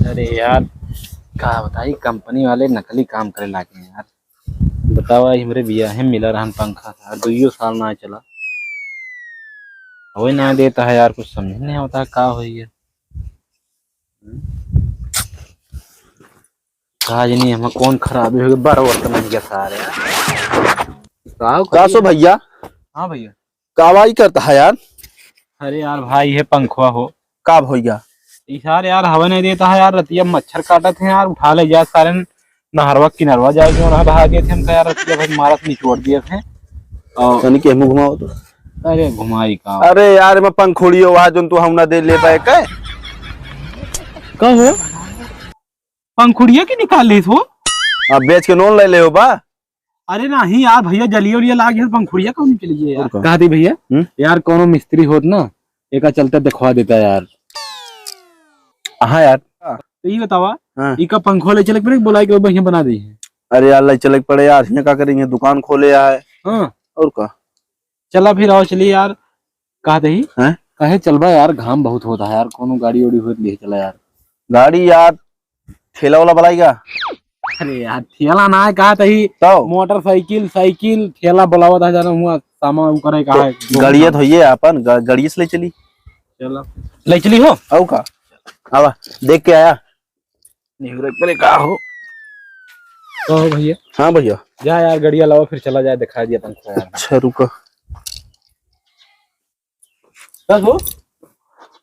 अरे यार का बताई, कंपनी वाले नकली काम करे लागे हैं यार। बतावा हमरे बियाहे मिला रहन पंखा था, 2 साल ना चला। वही ना देता है यार, कुछ समझ नहीं आता का हो ये। काज नहीं हम कौन खराबी हो गई, बार बर्तन नहीं गया सारे का सो भैया? हाँ भैया। कावाई करता है यार। अरे यार भाई ये पंखवा हो का भैया? यार यार हवा नहीं देता है यार। रतिया मच्छर काटा थे यार, उठा ले जाए सारे नहरवा किनरवा जाए क्यों ना बहा दिए थे हमका यार। रतिया भाई मारत निचोड़ दिए थे और तनी के मुंह घुमाओ तो। अरे घुमाई का। अरे यार मैं पंखोड़ियो वहा जोन तू हम ना दे ले पाए के कहो पंखुड़िया की निकाल ली हो? अब बेच के नोन ले ले हो बा। अरे नहीं यार भैया, जलियो उलिया लाग गया पंखुड़िया कौन चलिए यार। कहा थी भैया यार कोनो मिस्त्री होत ना एका चलते दिखवा देता यार। हाँ यार। तो ये बतावा हाँ। इका पंखो ले चले पड़े बोला कि भैया बना दी है। अरे यार ले चले पड़े यार, यहाँ का करेंगे, दुकान खोले है। हाँ और का चला फिर आओ चलिए यार। कहा दही हैं? कहे चलबा यार, घाम बहुत होता है यार, कोनो गाड़ी उड़ी हो ले चला यार। गाड़ी यार ठेला वाला बुलाएगा। अरे यार ठेला ना है, कहा तही तो मोटरसाइकिल साइकिल ठेला बुलावा था जाना हुआ सामान करे कहा है। गाड़िया तो ये अपन गाड़िया से ले चली। चला ले चली हो आओ का आवा देख के आया। पहले का हो तो भैया। हाँ भैया जा यार गाड़िया लाओ फिर चला जाए, दिखा दिया पंखा यार। अच्छा रुको। हो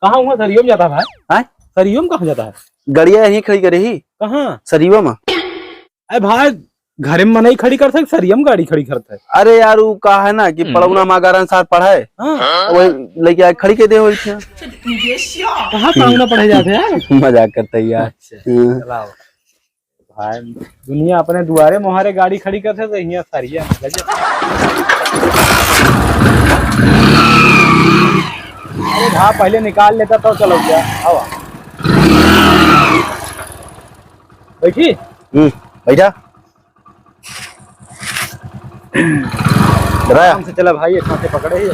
कहाँ हुआ? सरियों में जाता है भाई? हाँ सरियों में कहाँ जाता है? गाड़िया यहीं खड़ी करे ही। कहाँ? सरीवा में। अरे भाई घर में नहीं खड़ी कर सकते, सरियम गाड़ी खड़ी करता है। अरे यार वो कहा है ना कि पड़ौना मागारन साथ पढ़ाए। हाँ। वही लेके आए खड़ी के दे हो। कहाँ पढ़ाना पढ़े जाते हैं? मजाक करते हैं यार। चलाओ भाई, दुनिया अपने दुआरे मुहारे गाड़ी खड़ी करते तो यहाँ सरिया अरे भाई पहले निकाल लेता तो चलो क्या हवा बैठी। बैठा आराम से चला भाई, एक हाथ से पकड़े ही।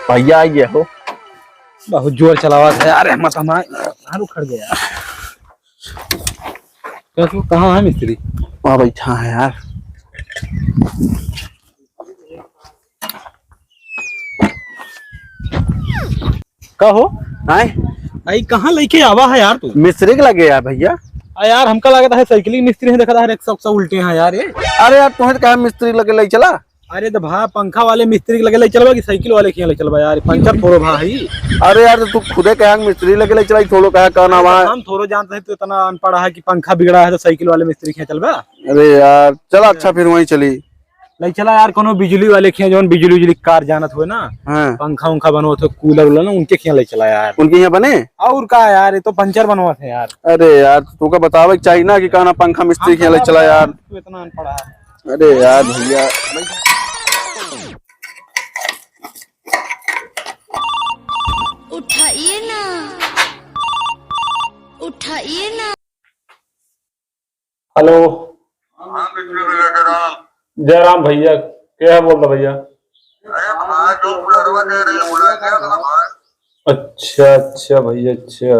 भैया आ गया हो। बहुत जोर चलावा था यार, हिम्मत हमारा उखड़ गया। कहाँ है मिस्त्री? वहाँ बैठा है यार। कहो आई कहाँ लेके आवा है यार तू? मिस्त्री के लगे यार भैया। यार हमका लगा था साइकिलिंग मिस्त्री है, देखा था एक सब उल्टे हैं यार ये। अरे यार तुम्हें कहा मिस्त्री लगे ले चला। अरे तो भाई पंखा वाले मिस्त्री के लगे ले चलवा कि साइकिल वाले के ले चलवा यार, पंचर फोड़ो भाई। अरे यार तू खुदे कहा मिस्त्री लगे ले चला, थोड़ो कहा कहना वहाँ। हम थोड़ो जानते हैं तो इतना अनपढ़ है कि पंखा बिगड़ा है तो साइकिल वाले मिस्त्री के चलवा। अरे यार चला अच्छा फिर वहीं चली ले चला यार, कोनो बिजली वाले के जो बिजली उजली कार जानत हुए ना। हाँ। पंखा उंखा बनवा थे, कूलर उलर ना उनके खिया ले चला यार। उनके यहाँ बने और का यार, ये तो पंचर बनवा थे यार। अरे यार तू का बतावे चाहिए ना कि कहना पंखा मिस्त्री के यहाँ ले चला यार। तू इतना अनपढ़ है। अरे यार भैया उठाइए ना, उठाइए ना। हेलो जयराम भैया, क्या है बोल रहा भैया? अच्छा अच्छा भैया अच्छा,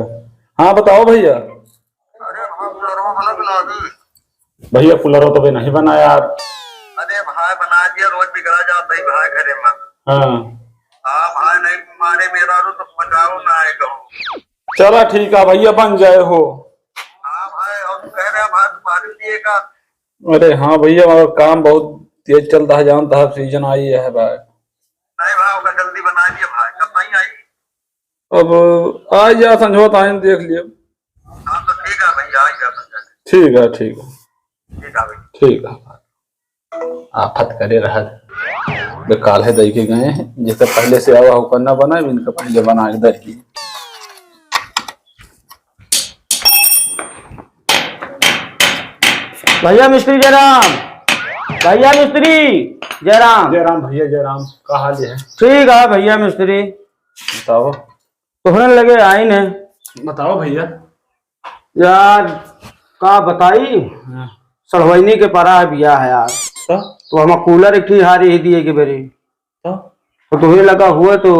हाँ बताओ भैया। भैया कूलर तो भाई नहीं बना यार। अरे भाई बना दिया, रोज बिगड़ा जाता है भाई घरे में। हाँ भाई नहीं मारे मेरा रो तो बचाओ ना है कहूँ। चला ठीक है भैया, बन जाए हो। हाँ भाई, और कह रहे भाई तुम्हारे लिए का। अरे हाँ भैया मगर काम बहुत तेज चलता है, जानता है सीजन आई है भाई। नहीं भाई होगा, जल्दी बना दिए भाई। कब नहीं आई? अब आ जा समझौता आए देख लियो। हाँ तो ठीक है भैया, आ गया। ठीक है ठीक है ठीक है भाई। ठीक है। आफत करे रहा बेकाल है दही के गए हैं, जैसे पहले से आवा हो करना बना इनका पहले बना के दही। भैया मिस्त्री जयराम, भैया मिस्त्री जयराम। जयराम भैया जयराम, का हाल है? ठीक है भैया मिस्त्री। बताओ तोहरे लगे आई ने। बताओ भैया। यार का बताई, सड़वैनी के परा है भैया है यार। तो हम कूलर एक हारी ही दिए के बेरे तो तुम्हें लगा हुआ तो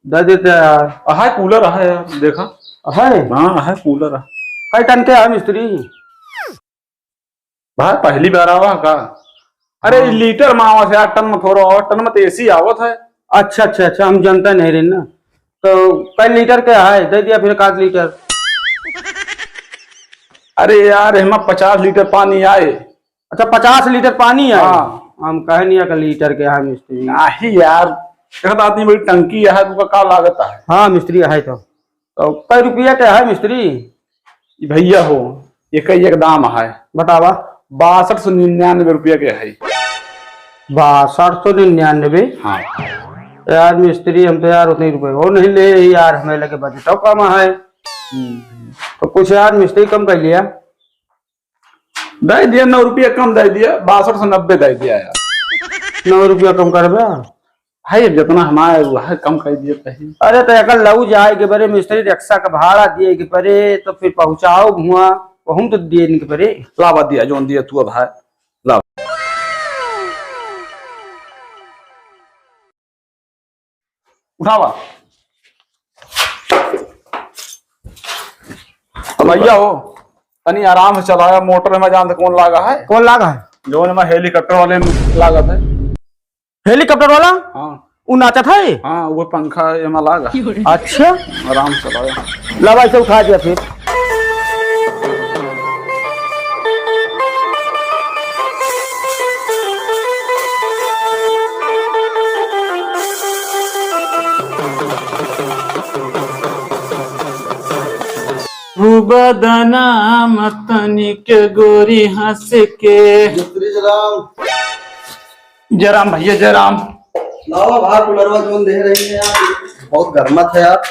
दे देते यार। है कूलर है यार, देखा है हाँ है कूलर है। कई टन के है मिस्त्री? भाई पहली बार आवा का। अरे लीटर में आवा से यार, टन में थोड़ा और टन में तो एसी आवत है। अच्छा अच्छा अच्छा, हम जानते नहीं रहे ना। तो कई लीटर के है दे दिया फिर 1 लीटर। अरे यार हमें 50 लीटर पानी आए। अच्छा 50 लीटर पानी है? हाँ। हम कहे नहीं का लीटर के है मिस्त्री। नहीं यार, कहता इतनी बड़ी टंकी है तो का लागत है। हाँ मिस्त्री है तो कई रुपया के है मिस्त्री? भैया हो एक दाम है, बतावा। 6299 रुपया के है। 6299? हाँ यार मिस्त्री हम तो यार उतने रुपए वो नहीं ले यार, हमें लगे बजट कम है। तो कुछ यार मिस्त्री कम कर लिया। दे दिया 9 रुपया कम दे दिया, 62 से 90 दे दिया यार। 9 रुपया कम करबे? है जितना हमारे वो है कम कर दिया कहीं। अरे तो एक लऊ जाए के बरे मिस्त्री, रिक्शा का भाड़ा दिए के परे तो फिर पहुंचाओ घुआ हम तो दिए के परे। लावा दिया जो दिया तू अब है लाभ। उठावा भैया हो तनी आराम से चलाया, मोटर में जान कौन लागा है? कौन लागा है? जो में हेलीकॉप्टर वाले में लागत है। हेलीकॉप्टर वाला? हाँ वो नाचत है? हाँ वो पंखा एमा लागा। अच्छा आराम से चलाया। ला भाई से उठा दिया फिर। बदना मतनिक गोरी हंस के। जयराम भैया जयराम। लावा बाहर कूलरवा जोन दे रही है यार, बहुत गर्मत है यार।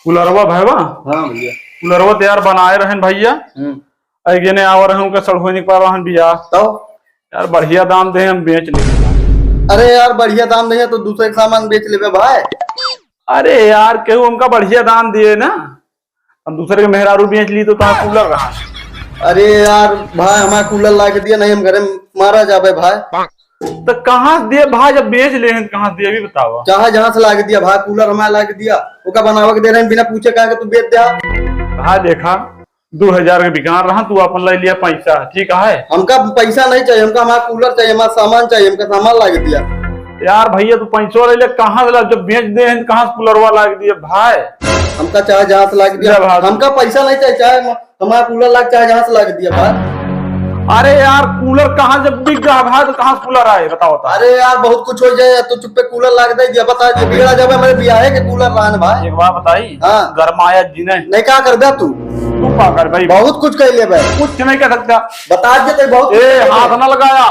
कुलरवा भैया? हाँ भैया। कुलरवा तो यार बनाए रहन भैया। अगे ने आवर रहूं के सड़हो नहीं पा रहन बिया। तो यार बढ़िया दाम दे हम बेच ले। अरे यार बढ़िया दाम नहीं है तो दूसरे सामान बेच लेबे भाई। अरे यार केहू हमका बढ़िया दाम दिए ना, हम दूसरे के मेहरारू बेच ली तो तुम कूलर रहा। अरे यार भाई हमारा कूलर ला के दिया नहीं, हम घरे मारा जाबे भाई। तो कहाँ से दिए भाई? जब बेच ले हैं कहाँ से दिए भी बताओ। चाहे जहाँ से ला के दिया भाई, कूलर हमारा ला के दिया ओका बनावा के दे रहे हैं बिना पूछे कहा तू बेच दिया। भाई देखा 2000 के बिकान रहा, तू अपन ले लिया पैसा, ठीक है? हमका पैसा नहीं चाहिए, हमका हमारा कूलर चाहिए, हमारा सामान चाहिए, हमका सामान ला के दिया। यार भैया तू पैसों ले ले कहाँ से ला? जब बेच दे हैं कहाँ से कूलरवा ला के दिए भाई? हमका चाहे जहाँ से ला के दिया, हमका पैसा नहीं चाहिए, चाहे हमारा कूलर ला के चाहे जहाँ से ला के दिया भाई। अरे यार कूलर कहाँ जब बिक रहा भाई तो कहाँ से कूलर आए बताओ? अरे यार बहुत कुछ हो जाए तो चुप्पे कूलर ला के दे दिया, बता दिया बिगड़ा जाबे मेरे बियाहे के कूलर लान भाई। एक बात बताई। हाँ। गरमाया जिने नहीं क्या कर दे तू का कर भाई? बहुत कुछ कह ले भाई, कुछ नहीं कर सकता। बता दे तो बहुत। ए हाथ ना लगाया।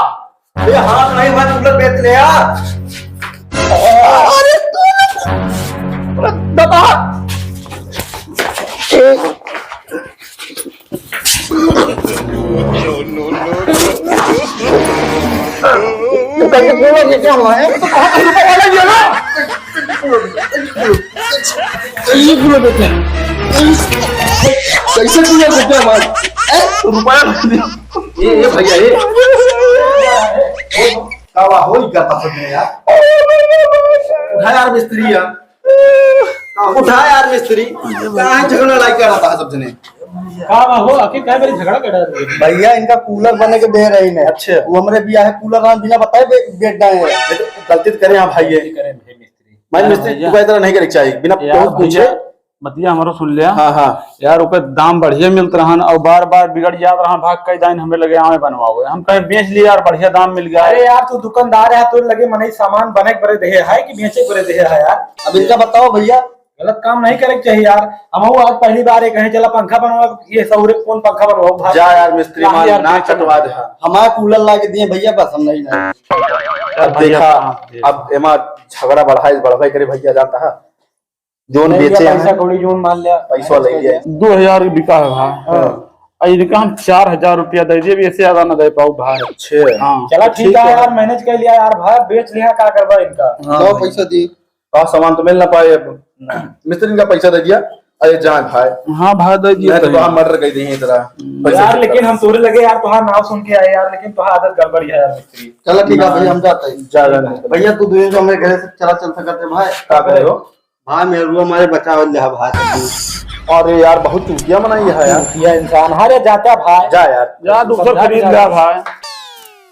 ए हाथ नहीं भाई, कूलर बेच ले यार। अरे तू बता। क्या हुआ है? कैसे कूलर बेचा भाई? रुपया ये भैया ये कावा हो ही करता सकते यार। उठा यार मिस्त्री यार, उठा यार मिस्त्री, कहाँ झगड़ा लाइक कर रहा था सब जने। हो आखिर क्या मेरी झगड़ा कर रहा है? भैया इनका कूलर बने के दे रही है। अच्छा वो हमारे बिया है कूलर राम बिना बताए बेच रहे हैं। गलती करे यहाँ भाई ये करें भाई मिस्त्री। भाई मिस्त्री तू इतना नहीं करे चाहिए बिना पूछे। बतिया हमारो सुन लिया। हाँ हाँ यार ऊपर दाम बढ़िया मिलत रहन और बार बार बिगड़ जात रहन, भाग कई दाइन हमें लगे आवे बनवाओ, हम कहीं बेच लिया यार बढ़िया दाम मिल गया। अरे यार तू दुकानदार है, तो लगे मने सामान बने करे दे है कि बेचे करे दे है यार? अब इनका बताओ भैया, गलत काम नहीं करे चाहिए यार। हम आज पहली बार एक कहे चला पंखा बनवा, ये सौरे कौन पंखा बनवाओ भाई? जा यार मिस्त्री मान ना चटवा दे। हमारा कूलर ला के दिए भैया, बस हम नहीं अब देखा अब एमा झगड़ा बढ़ाई करे भैया जाता है जोन बेचे पैसा कौड़ी जोन मान लिया, पैसा ले लिया। 2000 बिका है भाई। इनका हम 4000 रुपया दे दिए, इससे ज्यादा ना दे पाऊ भाई। अच्छे हाँ चला ठीक है यार, मैनेज कर लिया यार भाई, बेच लिया क्या करवा इनका। हाँ पैसा दी सामान तो मिल ना पाए। अब मिस्त्री का पैसा दे दिया, अरे जान भाई हाँ भाई दे दिए मैं तो वहां मर्डर कर दी इधर यार लेकिन हम तोरे लगे यार तुहार नाम सुन के आए यार, लेकिन तुहार आदत गड़बड़ी है यार मिस्त्री। चलो ठीक है भैया हम जाते हैं। ज्यादा भैया तू दुनिया को हमारे घर से चला चल सकते भाई। क्या करे हो भाई, मेरे हमारे बचा हो ले भाई। अरे यार बहुत चूतिया बनाई है यार ये इंसान हरे जाता भाई। जा यार जा दूसरा खरीद लिया भाई।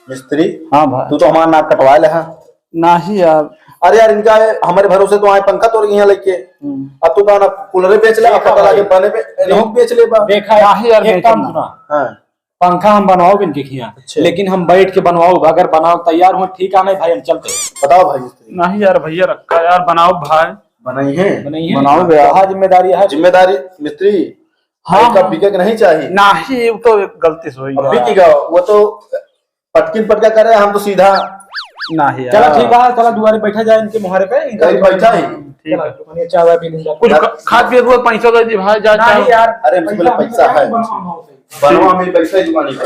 मिस्त्री हाँ भाई तू तो हमारा नाक कटवा ले। हाँ नहीं यार। अरे यार इनका हमारे भरोसे तो आए पंखा तोड़ यहाँ लेके, अब तू तो ना कूलर बेच ले, पता लगे बने पे रेहूं बेच ले बा। देखा नहीं यार एक काम सुना, पंखा हम बनवाओ इनके खिया, लेकिन हम बैठ के बनवाओ, अगर बनाओ तैयार हो ठीक है नहीं भाई हम चलते हैं। बताओ भाई। नहीं यार भैया रखा यार, बनाओ भाई। बनाई है बनाओ भैया, जिम्मेदारी है। जिम्मेदारी मिस्त्री हाँ का बिके नहीं चाहिए। नहीं वो तो गलती से हुई बिकेगा वो तो पटकिन पटका करे, हम तो सीधा नहीं यार। चलो ठीक है, चलो दुआरे बैठा जाए इनके मुहारे पे, इनका बैठा ही ठीक है। दुकान चाय पी लेंगे कुछ खा पिए तो पैसा दे दी भाई। जा नहीं यार, अरे मुझे बोले पैसा है, बनवा में पैसा ही जुगानी को।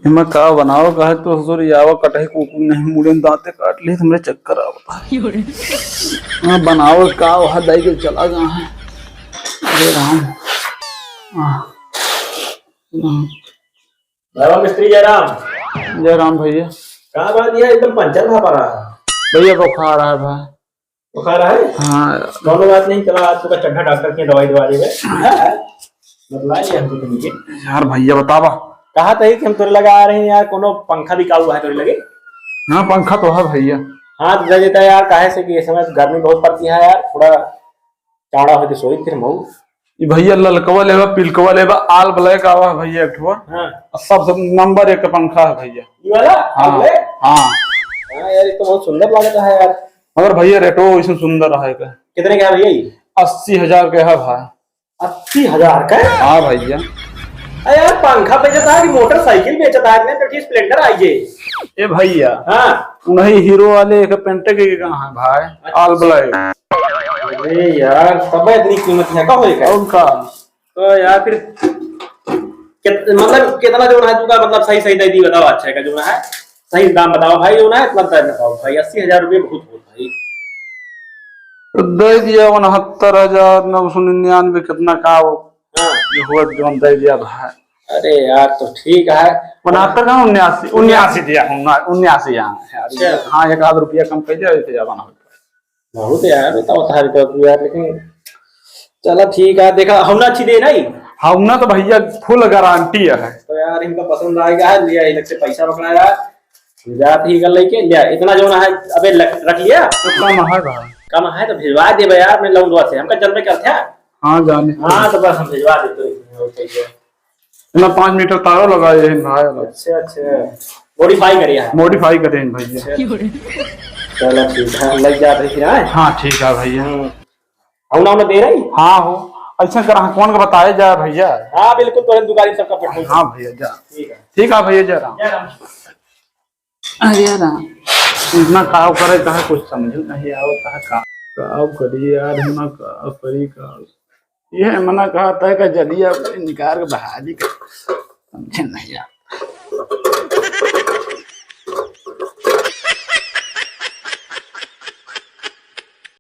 मैं का बनाओ कहे तो हजूर यावा कटही कुकु नहीं मुड़े दांते काट लिए तो मेरे चक्कर आवता है। मैं बनाओ का वहां दाई के चला गया है। अरे राम मिस्त्री जयराम। जय राम भैया। कहाँ बात ये एकदम पंचर था पड़ा भैया बुखार है भाई। बुखार है? हाँ दोनों बात नहीं, चला आज सुबह चड्ढा डॉक्टर की दवाई दवा देवे बतला लिया हमको तुमके। यार भैया बतावा कहा था कि हम तोरे लगा आ रहे हैं यार, कोनो पंखा भी काऊ है तोरे लगे? हाँ पंखा तो है भैया। हाँ दे देता है यार, काहे से कि इस समय गर्मी बहुत पड़ती है यार, थोड़ा चाड़ा होते सोई फिर मऊ। भैया ललकवा लेवा पिलकवा लेवा आल ब्लैक आवा भैया एक ठो। हाँ सब नंबर 1 पंखा है भैया ये वाला। हाँ हाँ हाँ यार ये तो बहुत सुंदर लगता है यार। मगर भैया रेटो इसमें सुंदर है का। कितने का है भैया ये? 80,000 के है भाई। 80,000 का? हाँ भैया। अरे यार पंखा बेचता है कि मोटरसाइकिल बेचता है? तो स्प्लेंडर आइए। ए भैया हाँ नहीं हीरो वाले एक पेंटे के कहाँ है भाई आल ब्लैक। अरे यार सब इतनी कीमत है का होएगा? और का तो यार फिर मतलब कितना जो है तुका, मतलब सही सही दे दी बताओ। अच्छा है का जो है सही दाम बताओ भाई, जो है इतना दाम बताओ भाई। 80,000 रुपये बहुत होता भाई। तो दे दिया 69,999 कितना का वो हाँ ये हुआ जो दे दिया भाई। अरे यार तो ठीक है। 69 का 79 दिया 79 यहाँ। हाँ 1 रुपया कम कर दिया ज्यादा ना बहुत यार बताओ तो यार, लेकिन चलो ठीक है। देखा हम ना अच्छी दे नहीं हम ना तो भैया फुल गारंटी है। तो यार इनको पसंद आएगा लिया, इधर से पैसा पकड़ाया जात ही कर लेके लिया। इतना जो ना है अबे रख लिया तो कम है भाई। कम है तो भिजवा दे यार, मैं लौंडवा से हमका जन्म क्या था। हाँ जाने हाँ तो बस हम भिजवा देते। ना 5 मीटर तारों लगाए हैं भाई। अच्छा अच्छा मॉडिफाई करिए। मॉडिफाई करें भैया। चलो ठीक है लग जाते फिर। हाँ ठीक है भैया। हम ना दे रही। हाँ हो ऐसा कर कौन का बताया जाए भैया। हाँ बिल्कुल तो दुकानी सबका पठा। हाँ भैया जा ठीक है। ठीक है भैया जरा। अरे यार इतना काम करे कहा कुछ समझ नहीं आओ कहा काम करिए यार ना का करी का ये मना कहा था कि जल्दी आप निकाल के बहा दी समझे नहीं यार।